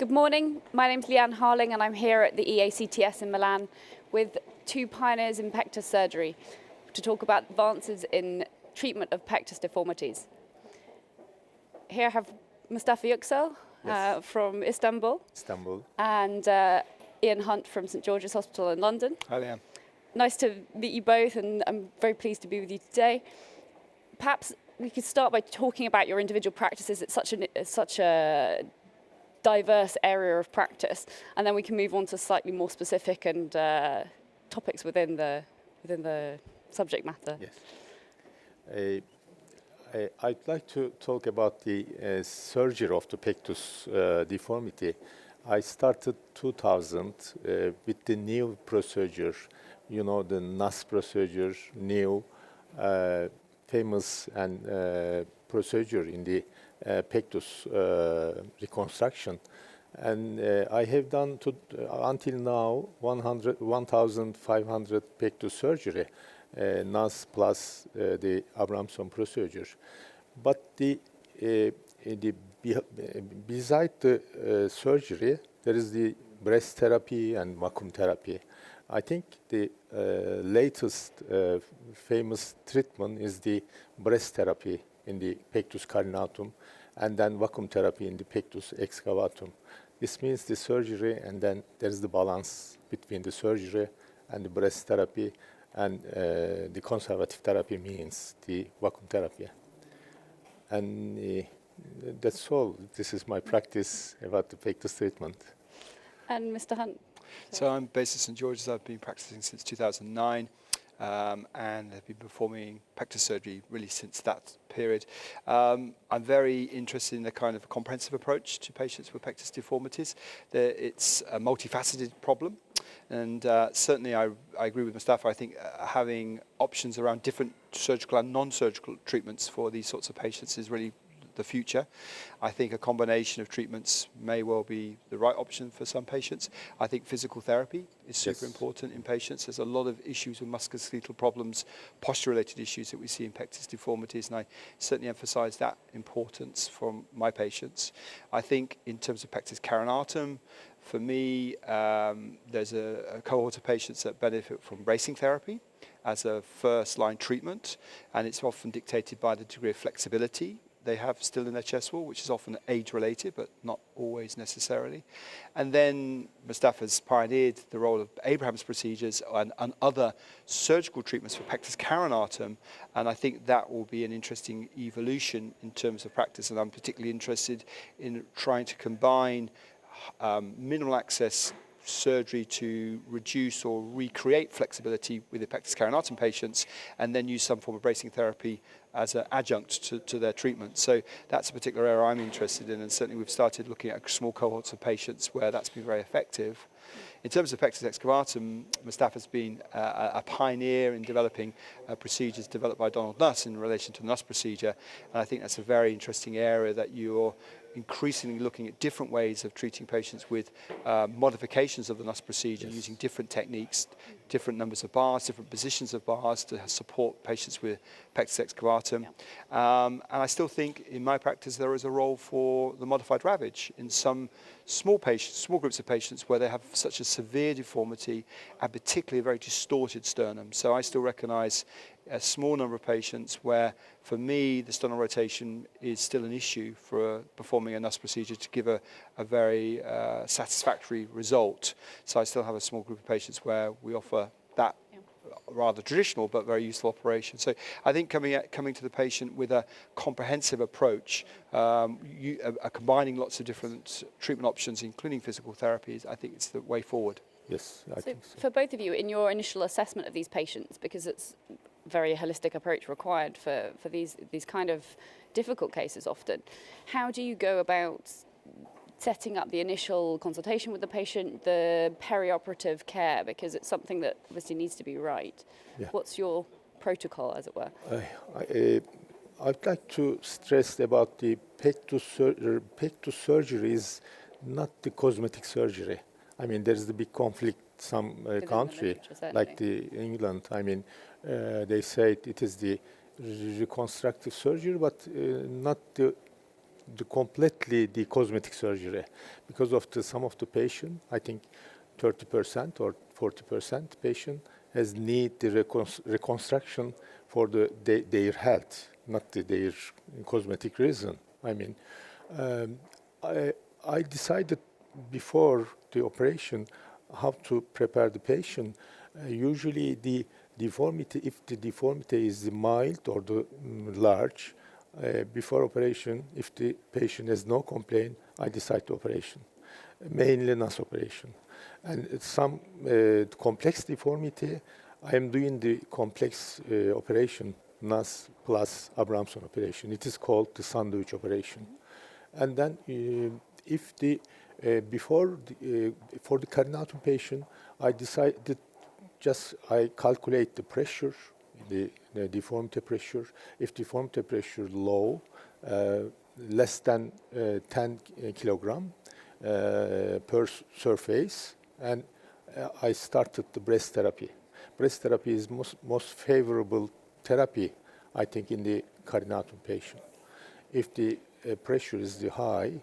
Good morning, my name's Leanne Harling and I'm here at the EACTS in Milan with two pioneers in pectus surgery to talk about advances in treatment of pectus deformities. Here I have Mustafa Yuksel from Istanbul. And Ian Hunt from St George's Hospital in London. Hi, Leanne. Nice to meet you both, and I'm very pleased to be with you today. Perhaps we could start by talking about your individual practices. It's such a diverse area of practice, and then we can move on to slightly more specific and topics within the subject matter. Yes. I'd like to talk about the surgery of the pectus deformity. I started 2000 with the new procedure, you know, the NAS procedure, new, famous and procedure in the pectus reconstruction. And I have done until now 1,500 pectus surgery, NAS plus the Abramson procedure. But beside the surgery, there is the breast therapy and vacuum therapy. I think the latest famous treatment is the breast therapy in the pectus carinatum, and then vacuum therapy in the pectus excavatum. This means the surgery, and then there is the balance between the surgery and the breast therapy, and the conservative therapy means the vacuum therapy. And that's all. This is my practice about the pectus treatment. And Mr. Hunt? So I'm based at St George's. I've been practicing since 2009 and have been performing pectus surgery really since that period. I'm very interested in the kind of comprehensive approach to patients with pectus deformities. It's a multifaceted problem, and certainly I agree with Mustafa. I think having options around different surgical and non-surgical treatments for these sorts of patients is really the future. I think a combination of treatments may well be the right option for some patients. I think physical therapy is super important in patients. There's a lot of issues with musculoskeletal problems, posture-related issues that we see in pectus deformities, and I certainly emphasize that importance from my patients. I think in terms of pectus carinatum, for me, there's a cohort of patients that benefit from bracing therapy as a first-line treatment, and it's often dictated by the degree of flexibility they have still in their chest wall, which is often age-related, but not always necessarily. And then Mustafa's pioneered the role of Abramson procedures and other surgical treatments for pectus carinatum, and I think that will be an interesting evolution in terms of practice, and I'm particularly interested in trying to combine minimal access surgery to reduce or recreate flexibility with the pectus carinatum patients, and then use some form of bracing therapy as an adjunct to their treatment. So that's a particular area I'm interested in, and certainly we've started looking at small cohorts of patients where that's been very effective. In terms of pectus excavatum, Mustafa's been a pioneer in developing procedures developed by Donald Nuss in relation to the Nuss procedure, and I think that's a very interesting area that you're increasingly looking at different ways of treating patients with modifications of the Nuss procedure, using different techniques, different numbers of bars, different positions of bars to support patients with pectus excavatum. And I still think in my practice there is a role for the modified ravage in some small groups of patients where they have such a severe deformity and particularly a very distorted sternum. So I still recognize a small number of patients where, for me, the sternal rotation is still an issue for performing a Nuss procedure to give a very satisfactory result. So I still have a small group of patients where we offer that rather traditional but very useful operation. So I think coming to the patient with a comprehensive approach, combining lots of different treatment options, including physical therapies, I think it's the way forward. Yes, I think so. For both of you, in your initial assessment of these patients, because it's very holistic approach required for these kind of difficult cases often, how do you go about setting up the initial consultation with the patient, the perioperative care, because it's something that obviously needs to be right? Yeah. What's your protocol, as it were? I'd like to stress about the pectus surgery. Pectus surgery is not the cosmetic surgery. I mean, there's the big conflict some country, like the England. I mean, they say it is the reconstructive surgery, but not the completely the cosmetic surgery because of some of the patient. I think 30% or 40% patient has need the reconstruction for their health, not their cosmetic reason. I mean, um, I decided before the operation how to prepare the patient. Usually the deformity, if the deformity is mild or large, before operation, if the patient has no complaint, I decide to operation, mainly NAS operation. And some complex deformity, I am doing the complex operation, NAS plus Abramson operation. It is called the sandwich operation. And then if the for the cardiac patient, I decided I calculate the pressure, the deformity pressure. If deformity pressure low, less than 10 kilogram per surface, and I started the breast therapy. Breast therapy is most favorable therapy, I think, in the cardiac patient. If the pressure is high,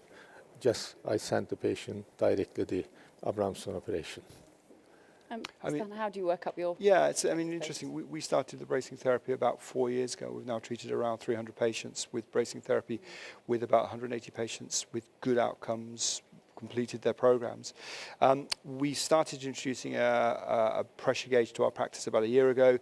I send the patient directly the Abramson operation. Stan, how do you work up your... Yeah, it's, I mean, interesting. We started the bracing therapy about 4 years ago. We've now treated around 300 patients with bracing therapy, with about 180 patients with good outcomes, completed their programs. We started introducing a pressure gauge to our practice about a year ago.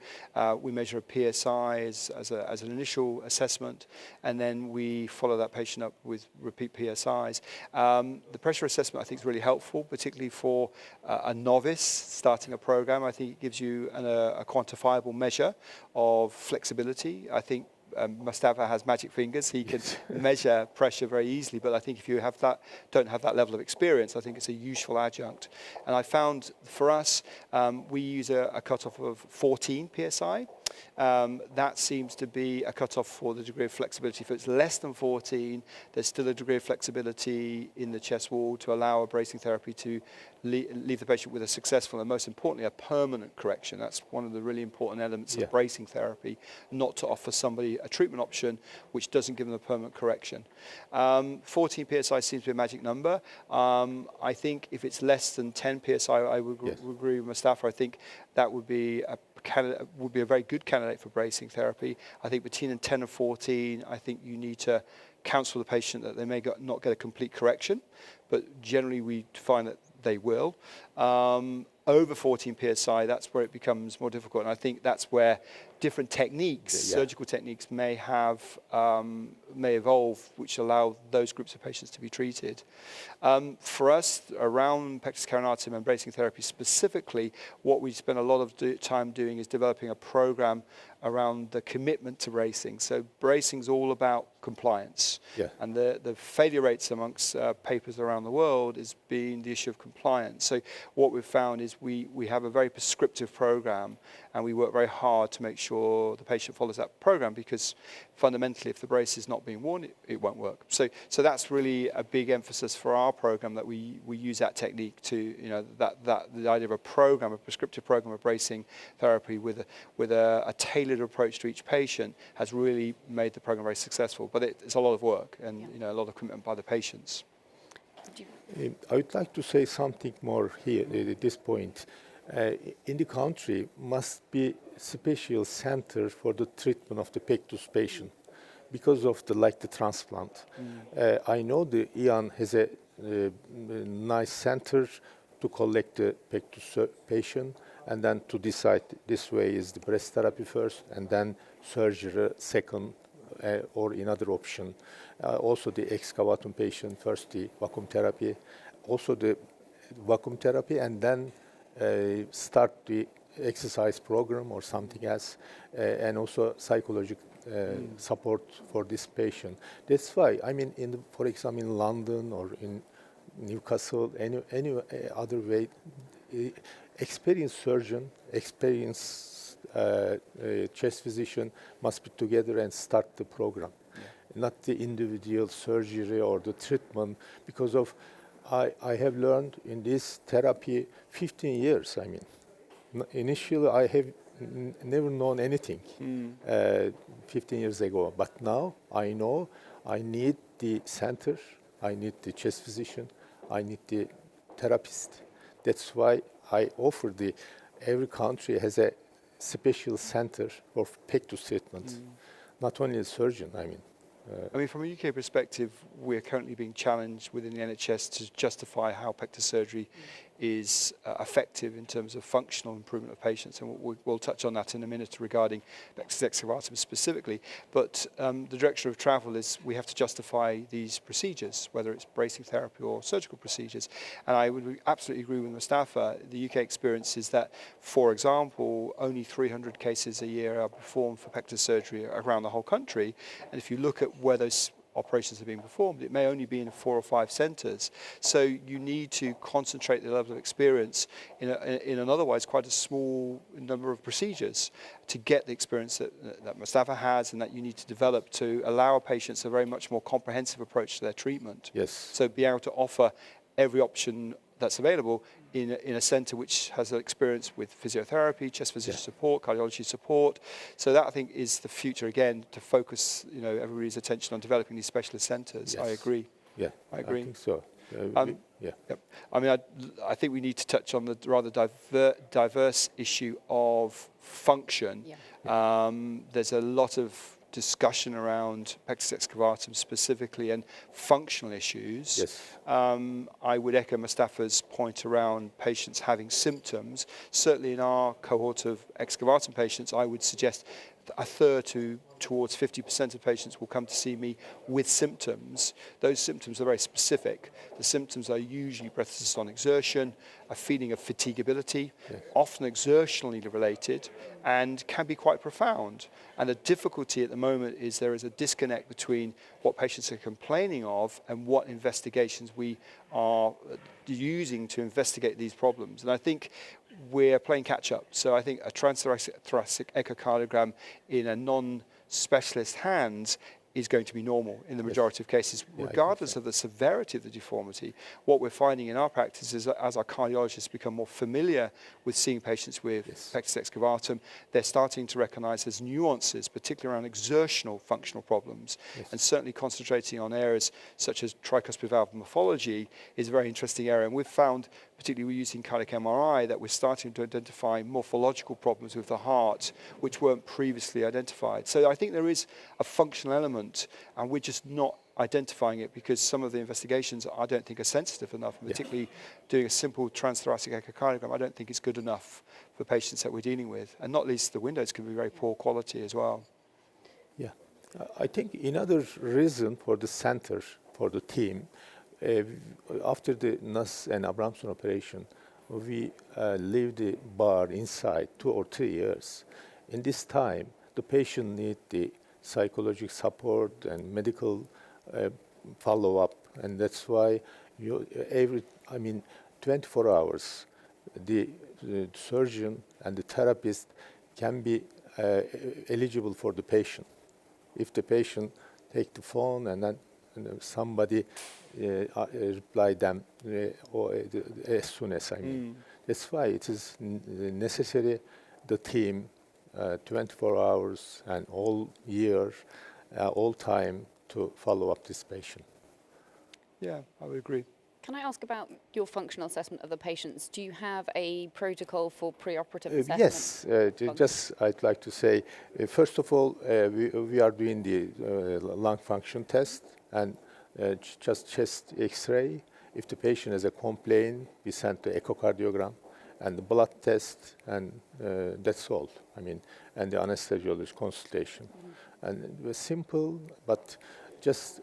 We measure a PSI as an initial assessment, and then we follow that patient up with repeat PSIs. The pressure assessment, I think, is really helpful, particularly for a novice starting a program. I think it gives you a quantifiable measure of flexibility. I think Mustafa has magic fingers. He can measure pressure very easily, but I think if you don't have that level of experience, I think it's a useful adjunct. And I found for us, we use a cutoff of 14 PSI. That seems to be a cutoff for the degree of flexibility. If it's less than 14, there's still a degree of flexibility in the chest wall to allow a bracing therapy to leave the patient with a successful and, most importantly, a permanent correction. That's one of the really important elements of bracing therapy, not to offer somebody a treatment option which doesn't give them a permanent correction. 14 PSI seems to be a magic number. I think if it's less than 10 PSI, I would agree with Mustafa. I think that would be a very good candidate for bracing therapy. I think between 10 and 14, I think you need to counsel the patient that they may not get a complete correction, but generally we find that they will. Over 14 PSI, that's where it becomes more difficult, and I think that's where different techniques, surgical techniques, may evolve, which allow those groups of patients to be treated. For us, around pectus carinatum and bracing therapy specifically, what we spend a lot of time doing is developing a program around the commitment to bracing. So bracing is all about compliance, and the failure rates amongst papers around the world is being the issue of compliance. So what we've found is we have a very prescriptive program, and we work very hard to make sure the patient follows that program, because fundamentally, if the brace is not being worn, it won't work. So that's really a big emphasis for our program, that we use that technique to, the idea of a program, a prescriptive program of bracing therapy with a tailored approach to each patient has really made the program very successful. But it's a lot of work and a lot of commitment by the patients. I would like to say something more here at this point. In the country must be special center for the treatment of the pectus patient because of the transplant. I know the Ian has a nice center to collect the pectus patient, and then to decide this way is the breast therapy first and then surgery second, or another option. Also the excavatum patient first, the vacuum therapy, also the vacuum therapy, and then start the exercise program or something else, and also psychological support for this patient. That's why, I mean, for example, in London or in Newcastle, any other way, experienced surgeon, experienced chest physician must be together and start the program, not the individual surgery or the treatment, because of I have learned in this therapy 15 years. I mean, initially I have never known anything 15 years ago, but now I know I need the center, I need the chest physician, I need the therapist. That's why I offer every country has a special center for pectus treatment. Not only a surgeon, I mean. From a UK perspective, we're currently being challenged within the NHS to justify how pectus surgery is effective in terms of functional improvement of patients, and we'll touch on that in a minute regarding pectus excavatum specifically. But the direction of travel is we have to justify these procedures, whether it's bracing therapy or surgical procedures. And I would absolutely agree with Mustafa. The UK experience is that, for example, only 300 cases a year are performed for pectus surgery around the whole country. And if you look at where those operations are being performed, it may only be in 4 or 5 centres. So you need to concentrate the level of experience in an otherwise quite a small number of procedures to get the experience that Mustafa has and that you need to develop to allow patients a very much more comprehensive approach to their treatment. Yes. So be able to offer every option that's available in a centre which has experience with physiotherapy, chest physician support, cardiology support. So that, I think, is the future, again, to focus everybody's attention on developing these specialist centres. Yes. I agree. Yeah, I agree. I think so. Yeah. Yep. I think we need to touch on the rather diverse issue of function. Yeah. There's a lot of discussion around pectus excavatum specifically and functional issues. Yes. I would echo Mustafa's point around patients having symptoms. Certainly in our cohort of excavatum patients, I would suggest a third towards 50% of patients will come to see me with symptoms. Those symptoms are very specific. The symptoms are usually breathlessness on exertion, a feeling of fatigability, often exertionally related, and can be quite profound. And the difficulty at the moment is there is a disconnect between what patients are complaining of and what investigations we are using to investigate these problems. And I think we're playing catch up. So I think a transthoracic echocardiogram in a non-specialist hands is going to be normal in the majority of cases, regardless of the severity of the deformity. What we're finding in our practice is that as our cardiologists become more familiar with seeing patients with pectus excavatum, they're starting to recognize there's nuances, particularly around exertional functional problems. And certainly concentrating on areas such as tricuspid valve morphology is a very interesting area. And we've found, particularly we're using cardiac MRI, that we're starting to identify morphological problems with the heart, which weren't previously identified. So I think there is a functional element, and we're just not identifying it because some of the investigations I don't think are sensitive enough, and particularly doing a simple transthoracic echocardiogram, I don't think it's good enough for patients that we're dealing with. And not least the windows can be very poor quality as well. Yeah, I think another reason for the center, for the team, after the NAS and Abramson operation, we leave the bar inside 2 or 3 years. In this time, the patient needs the psychological support and medical follow-up, and that's why 24 hours, the surgeon and the therapist can be eligible for the patient. If the patient take the phone and then somebody reply them as soon as That's why it is necessary the team 24 hours and all year, all time to follow up this patient. Yeah, I would agree. Can I ask about your functional assessment of the patients? Do you have a protocol for preoperative assessment? Yes, just I'd like to say, first of all, we are doing the lung function test and just chest X-ray. If the patient has a complaint, we send the echocardiogram and the blood test, and that's all. And the anesthesiologist consultation. And it was simple, but just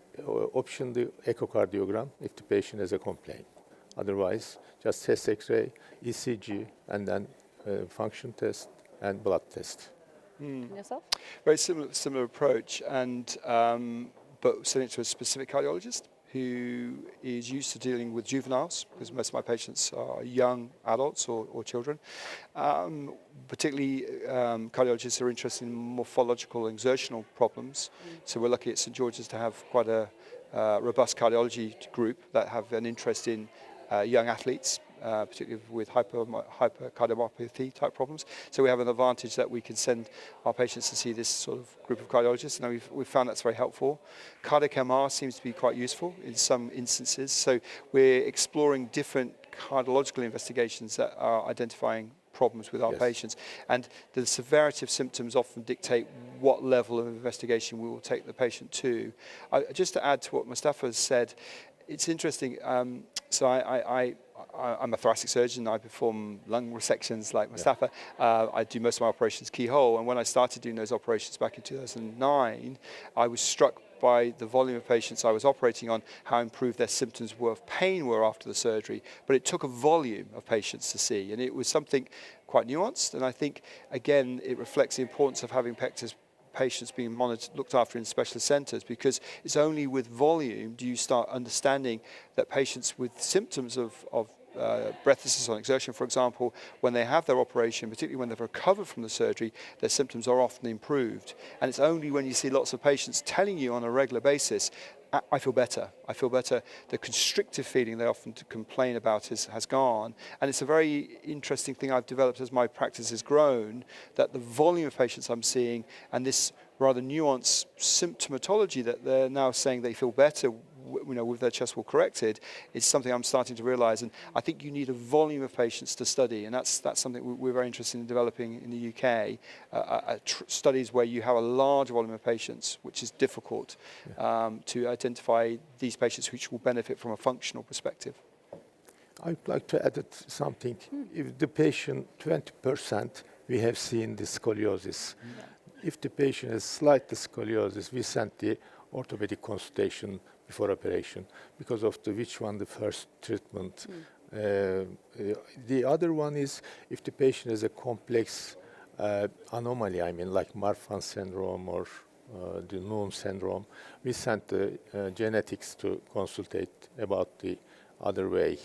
option the echocardiogram if the patient has a complaint. Otherwise, just chest X-ray, ECG, and then function test and blood test. And yourself? Very similar approach, and but sending it to a specific cardiologist who is used to dealing with juveniles, because most of my patients are young adults or children. Particularly, cardiologists are interested in morphological exertional problems. So we're lucky at St George's to have quite a robust cardiology group that have an interest in young athletes particularly with hypercardiomyopathy type problems. So we have an advantage that we can send our patients to see this sort of group of cardiologists, and we've found that's very helpful. Cardiac MR seems to be quite useful in some instances, so we're exploring different cardiological investigations that are identifying problems with our patients, and the severity of symptoms often dictate what level of investigation we will take the patient to. Just to add to what Mustafa has said, it's interesting. So I'm a thoracic surgeon. I perform lung resections like Mustafa. I do most of my operations keyhole, and when I started doing those operations back in 2009, I was struck by the volume of patients I was operating on, how improved their symptoms were of pain were after the surgery. But it took a volume of patients to see, and it was something quite nuanced. And I think, again, it reflects the importance of having Pectus patients being monitored, looked after in specialist centres, because it's only with volume do you start understanding that patients with symptoms of breathlessness on exertion, for example, when they have their operation, particularly when they've recovered from the surgery, their symptoms are often improved. And it's only when you see lots of patients telling you on a regular basis, I feel better. I feel better. The constrictive feeling they often complain about has gone. And it's a very interesting thing I've developed as my practice has grown, that the volume of patients I'm seeing and this rather nuanced symptomatology that they're now saying they feel better, with their chest wall corrected, is something I'm starting to realize. And I think you need a volume of patients to study, and that's something we're very interested in developing in the UK, studies where you have a large volume of patients, which is difficult to identify these patients which will benefit from a functional perspective. I'd like to add something. If the patient, 20%, we have seen the scoliosis. If the patient has slight scoliosis, we send the orthopedic consultation before operation, because of which one the first treatment. The other one is if the patient has a complex anomaly, like Marfan syndrome or the Noon syndrome, we send the genetics to consultate about the other way.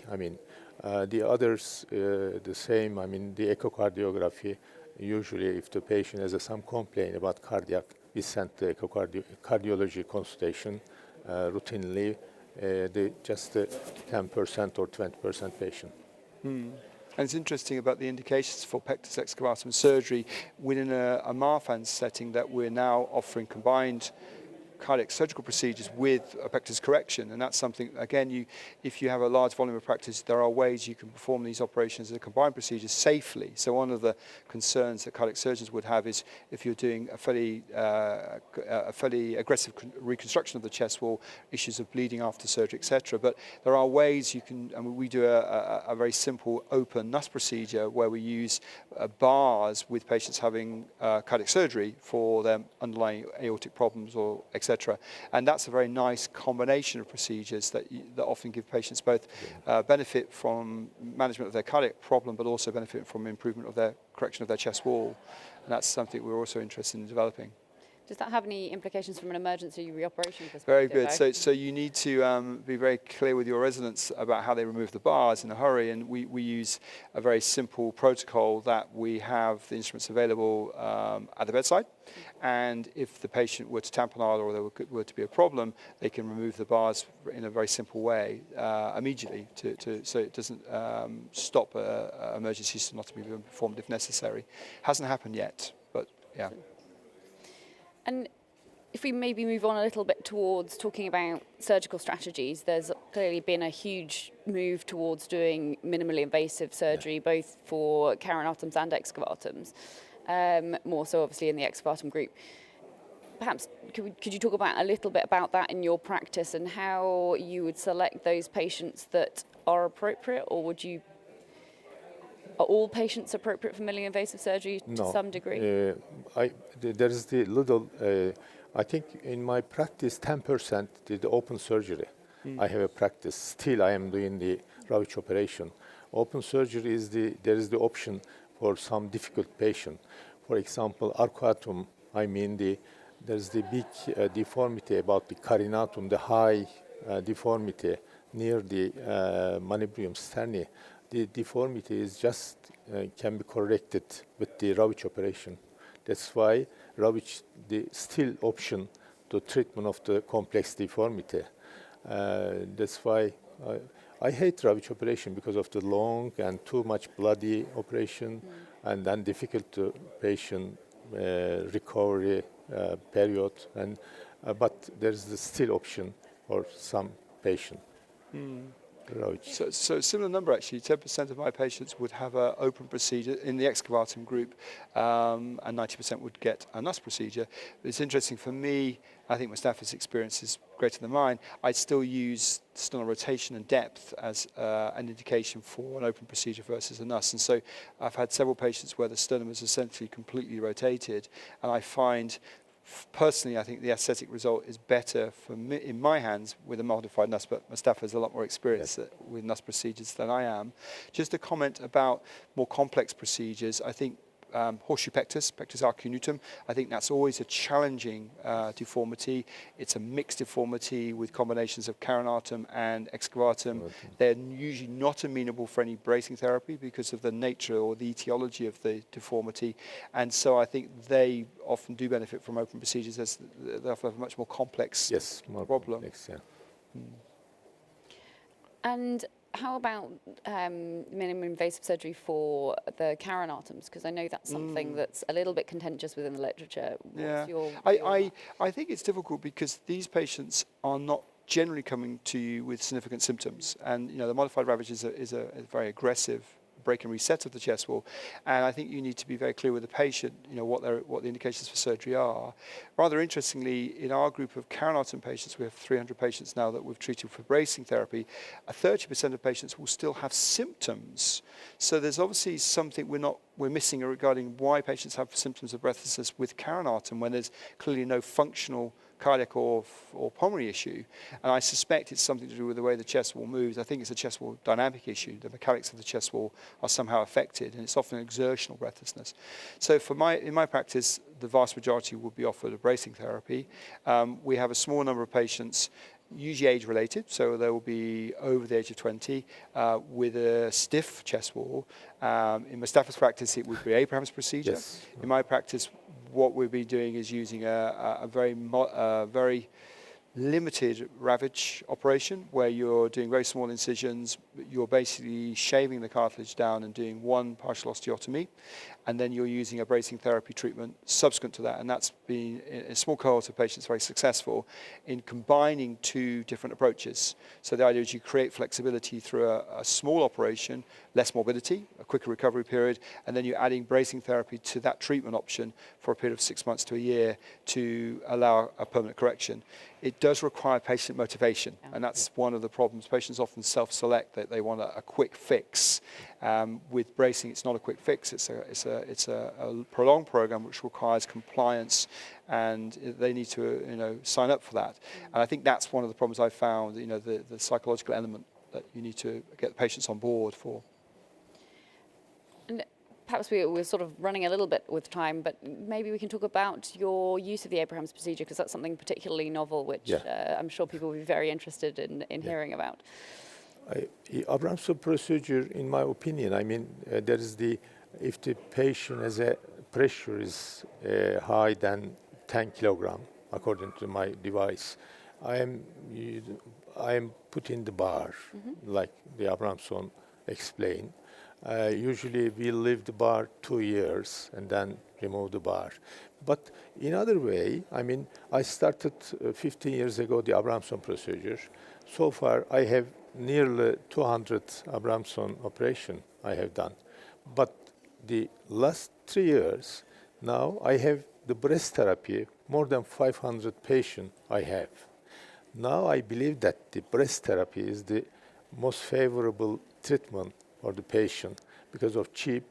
The others, the same, the echocardiography, usually if the patient has some complaint about cardiac, we send the cardiology consultation routinely, just 10% or 20% patient. And it's interesting about the indications for pectus excavatum surgery within a Marfan setting, that we're now offering combined cardiac surgical procedures with a pectus correction, and that's something, again, if you have a large volume of practice, there are ways you can perform these operations as a combined procedure safely. So one of the concerns that cardiac surgeons would have is if you're doing a fairly aggressive reconstruction of the chest wall, issues of bleeding after surgery, etc. But there are ways you can, we do a very simple open NUS procedure where we use bars with patients having cardiac surgery for their underlying aortic problems or etc. And that's a very nice combination of procedures that often give patients both benefit from management of their cardiac problem, but also benefit from improvement of their correction of their chest wall. And that's something we're also interested in developing. Does that have any implications from an emergency reoperation perspective? Very good. So you need to be very clear with your residents about how they remove the bars in a hurry, and we use a very simple protocol that we have the instruments available at the bedside, and if the patient were to tamponade or there were to be a problem, they can remove the bars in a very simple way immediately so it doesn't stop emergency stenotomy being performed if necessary. Hasn't happened yet, but yeah. And if we maybe move on a little bit towards talking about surgical strategies, there's clearly been a huge move towards doing minimally invasive surgery, both for carinotums and excavatums, more so obviously in the excavatum group. Perhaps could you talk about a little bit about that in your practice and how you would select those patients that are appropriate, or are all patients appropriate for minimally invasive surgery to some degree? There is the little, I think in my practice, 10% did the open surgery. I have a practice. Still, I am doing the Ravitch operation. Open surgery there is the option for some difficult patient. For example, arcuatum, there's the big deformity about the carinatum, the high deformity near the manubrium sterni. The deformity is just can be corrected with the Ravitch operation. That's why Ravitch the still option to treatment of the complex deformity. That's why I hate ravage operation because of the long and too much bloody operation, and then difficult to patient recovery period. And but there's the still option for some patient. Ravage. So similar number actually, 10% of my patients would have an open procedure in the excavatum group, and 90% would get a NUS procedure. But it's interesting for me, I think Mustafa's experience is greater than mine. I still use sternal rotation and depth as an indication for an open procedure versus a NUS. And so I've had several patients where the sternum is essentially completely rotated, and I find personally, I think the aesthetic result is better for me, in my hands with a modified NUS, but Mustafa has a lot more experience with NUS procedures than I am. Just a comment about more complex procedures. I think horseshoe pectus arcuatum, I think that's always a challenging deformity. It's a mixed deformity with combinations of carinatum and excavatum. They're usually not amenable for any bracing therapy because of the nature or the etiology of the deformity. And so I think they often do benefit from open procedures as they often have a much more complex More problem. complex, yeah. And how about minimally invasive surgery for the carinatums? Because I know that's something that's a little bit contentious within the literature. What's your I think it's difficult because these patients are not generally coming to you with significant symptoms, and the modified ravage is a very aggressive break and reset of the chest wall, and I think you need to be very clear with the patient, what the indications for surgery are. Rather interestingly, in our group of carinatum patients, we have 300 patients now that we've treated for bracing therapy. 30% of patients will still have symptoms. So there's obviously something we're missing regarding why patients have symptoms of breathlessness with carinatum when there's clearly no functional cardiac or pulmonary issue. And I suspect it's something to do with the way the chest wall moves. I think it's a chest wall dynamic issue. The mechanics of the chest wall are somehow affected, and it's often exertional breathlessness. So in my practice, the vast majority will be offered a bracing therapy. We have a small number of patients, usually age-related, so they will be over the age of 20 with a stiff chest wall. In Mustafa's practice, it would be Abramson's procedure. Yes. In my practice, what we'll be doing is using a very limited ravage operation where you're doing very small incisions. You're basically shaving the cartilage down and doing one partial osteotomy, and then you're using a bracing therapy treatment subsequent to that. And that's been, in a small cohort of patients, very successful in combining two different approaches. So the idea is you create flexibility through a small operation, less morbidity, a quicker recovery period, and then you're adding bracing therapy to that treatment option for a period of 6 months to a year to allow a permanent correction. It does require patient motivation, and that's one of the problems. Patients often self-select that they want a quick fix. With bracing, it's not a quick fix. It's a prolonged program which requires compliance, and they need to sign up for that. And I think that's one of the problems I found. The psychological element that you need to get patients on board for. And perhaps we're sort of running a little bit with time, but maybe we can talk about your use of the Abramson procedure, because that's something particularly novel, which I'm sure people will be very interested in hearing about. Abramson procedure, in my opinion, there is if the patient has a pressure is higher than 10 kilogram, according to my device, I am putting the bar, like the Abramson explained. Usually we leave the bar 2 years and then remove the bar. But in other way, I started 15 years ago the Abramson procedure. So far I have nearly 200 Abramson operation I have done. But the last 3 years, now I have the breast therapy, more than 500 patients I have. Now I believe that the breast therapy is the most favorable treatment for the patient because of cheap,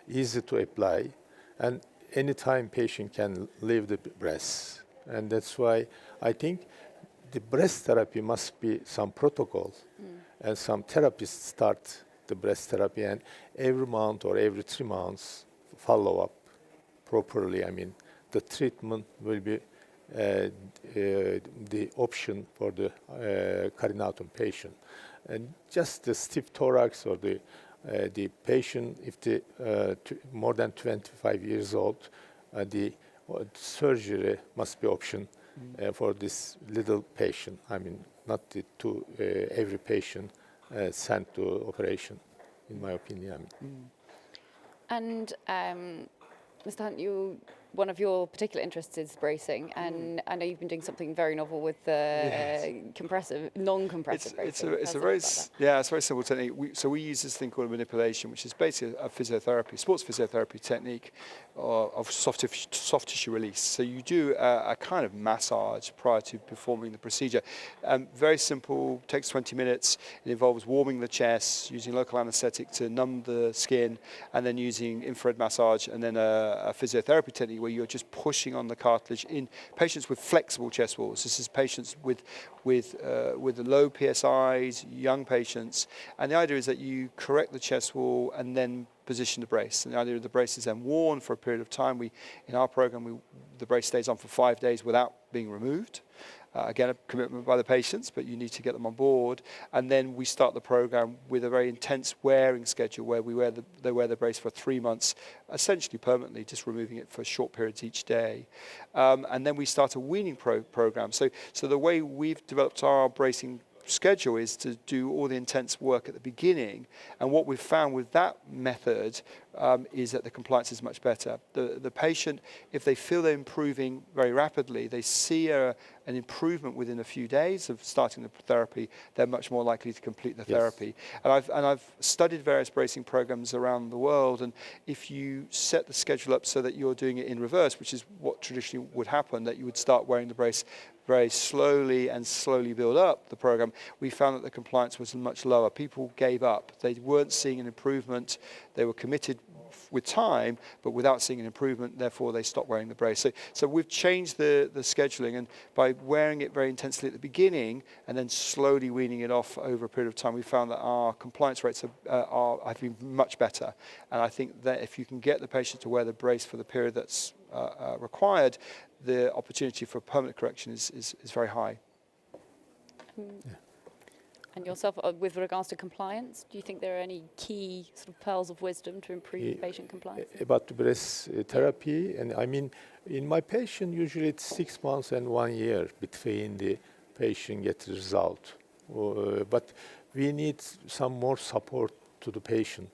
easy to apply, and anytime patient can leave the breast. And that's why I think the breast therapy must be some protocol, and some therapists start the breast therapy, and every month or every 3 months follow up properly. The treatment will be the option for the carinatum patient. And just the stiff thorax or the patient, if the more than 25 years old, the surgery must be option for this little patient. Not to every patient sent to operation, in my opinion. And Mr. Hunt, one of your particular interests is bracing, and I know you've been doing something very novel with the non-compressive bracing. It's a very simple technique. So we use this thing called a manipulation, which is basically a physiotherapy, sports physiotherapy technique of soft tissue release. So you do a kind of massage prior to performing the procedure. Very simple, takes 20 minutes. It involves warming the chest, using local anesthetic to numb the skin, and then using infrared massage, and then a physiotherapy technique where you're just pushing on the cartilage in patients with flexible chest walls. This is patients with low PSIs, young patients, and the idea is that you correct the chest wall and then position the brace. And the idea of the brace is then worn for a period of time. In our program, the brace stays on for 5 days without being removed. Again, a commitment by the patients, but you need to get them on board. And then we start the program with a very intense wearing schedule where they wear the brace for 3 months, essentially permanently, just removing it for short periods each day. And then we start a weaning program. So the way we've developed our bracing schedule is to do all the intense work at the beginning, and what we've found with that method is that the compliance is much better. The patient, if they feel they're improving very rapidly, they see an improvement within a few days of starting the therapy, they're much more likely to complete the therapy. And I've studied various bracing programs around the world, and if you set the schedule up so that you're doing it in reverse, which is what traditionally would happen, that you would start wearing the brace very slowly and slowly build up the program, we found that the compliance was much lower. People gave up. They weren't seeing an improvement. They were committed with time, but without seeing an improvement, therefore they stopped wearing the brace. So we've changed the scheduling, and by wearing it very intensely at the beginning and then slowly weaning it off over a period of time, we found that our compliance rates have been much better. And I think that if you can get the patient to wear the brace for the period that's required, the opportunity for permanent correction is very high. And yourself, with regards to compliance, do you think there are any key sort of pearls of wisdom to improve patient compliance? About the breast therapy, and I mean, in my patient, usually it's 6 months and 1 year between the patient gets the result. But we need some more support to the patient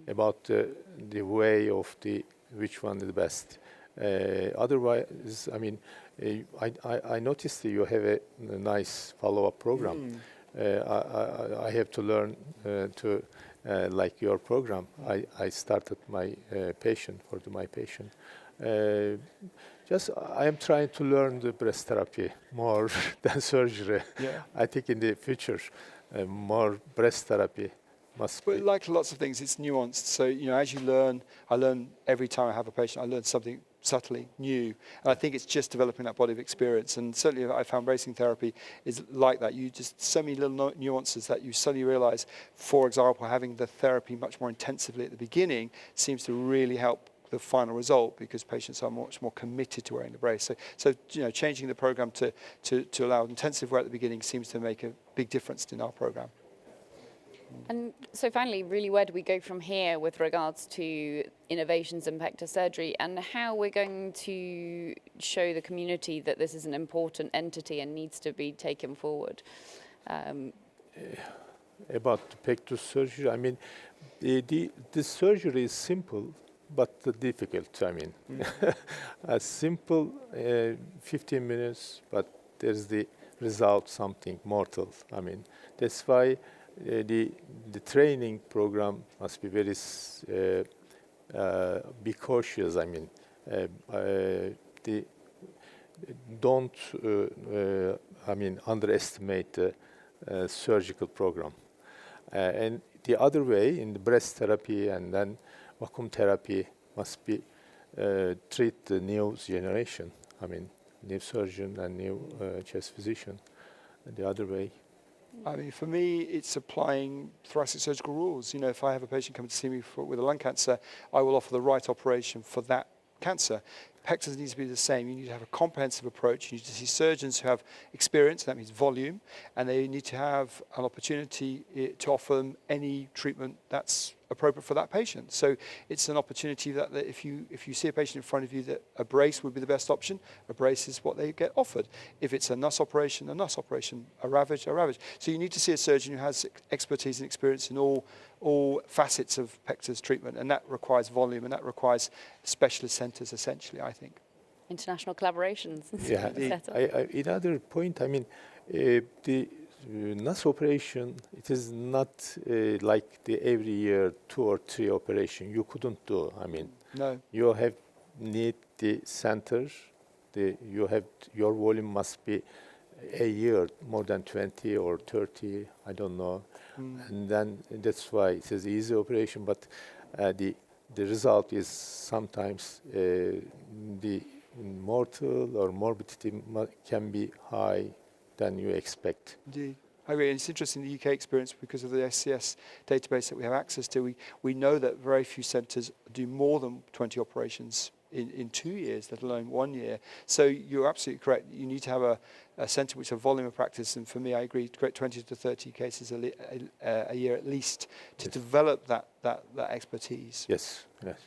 about the way of which one is the best. Otherwise, I mean, I noticed that you have a nice follow-up program. I have to learn to like your program. I started my patient. I am trying to learn the breast therapy more than surgery. Yeah. I think in the future, more breast therapy must be. But like lots of things, it's nuanced. So, as you learn, I learn every time I have a patient, I learn something subtly new. And I think it's just developing that body of experience. And certainly I found bracing therapy is like that. You just, so many little nuances that you suddenly realize, for example, having the therapy much more intensively at the beginning seems to really help the final result, because patients are much more committed to wearing the brace. So changing the program to allow intensive wear at the beginning seems to make a big difference in our program. And so finally, really, where do we go from here with regards to innovations in pectus surgery, and how we're going to show the community that this is an important entity and needs to be taken forward? About the pectus surgery, I mean, the surgery is simple, but difficult. I mean, a simple 15 minutes, but there's the result something mortal. I mean, that's why the training program must be very be cautious. I mean, don't underestimate the surgical program. And the other way, in the breast therapy and then vacuum therapy, must be treat the new generation. I mean, new surgeon and new chest physician. The other way. I mean, for me, it's applying thoracic surgical rules. If I have a patient come to see me with a lung cancer, I will offer the right operation for that cancer. Pectus needs to be the same. You need to have a comprehensive approach. You need to see surgeons who have experience, that means volume, and they need to have an opportunity to offer them any treatment that's appropriate for that patient. So it's an opportunity that if you see a patient in front of you, that a brace would be the best option. A brace is what they get offered. If it's a NUS operation, a NUS operation. A ravage, a ravage. So you need to see a surgeon who has expertise and experience in all facets of pectus treatment, and that requires volume, and that requires specialist centres, essentially, I think. International collaborations. Yeah, another point, I mean, the NUS operation, it is not like the every year 2 or 3 operation you couldn't do. I mean, No. you have need the center, your volume must be a year more than 20 or 30, I don't know. And then that's why it is easy operation, but the result is sometimes the mortal or morbidity can be high than you expect. Indeed. I agree. And it's interesting, the UK experience, because of the SCS database that we have access to, we know that very few centres do more than 20 operations in 2 years, let alone 1 year. So you're absolutely correct. You need to have a centre which has a volume of practice, and for me, I agree, 20 to 30 cases a year at least to develop that expertise. Yes, yes.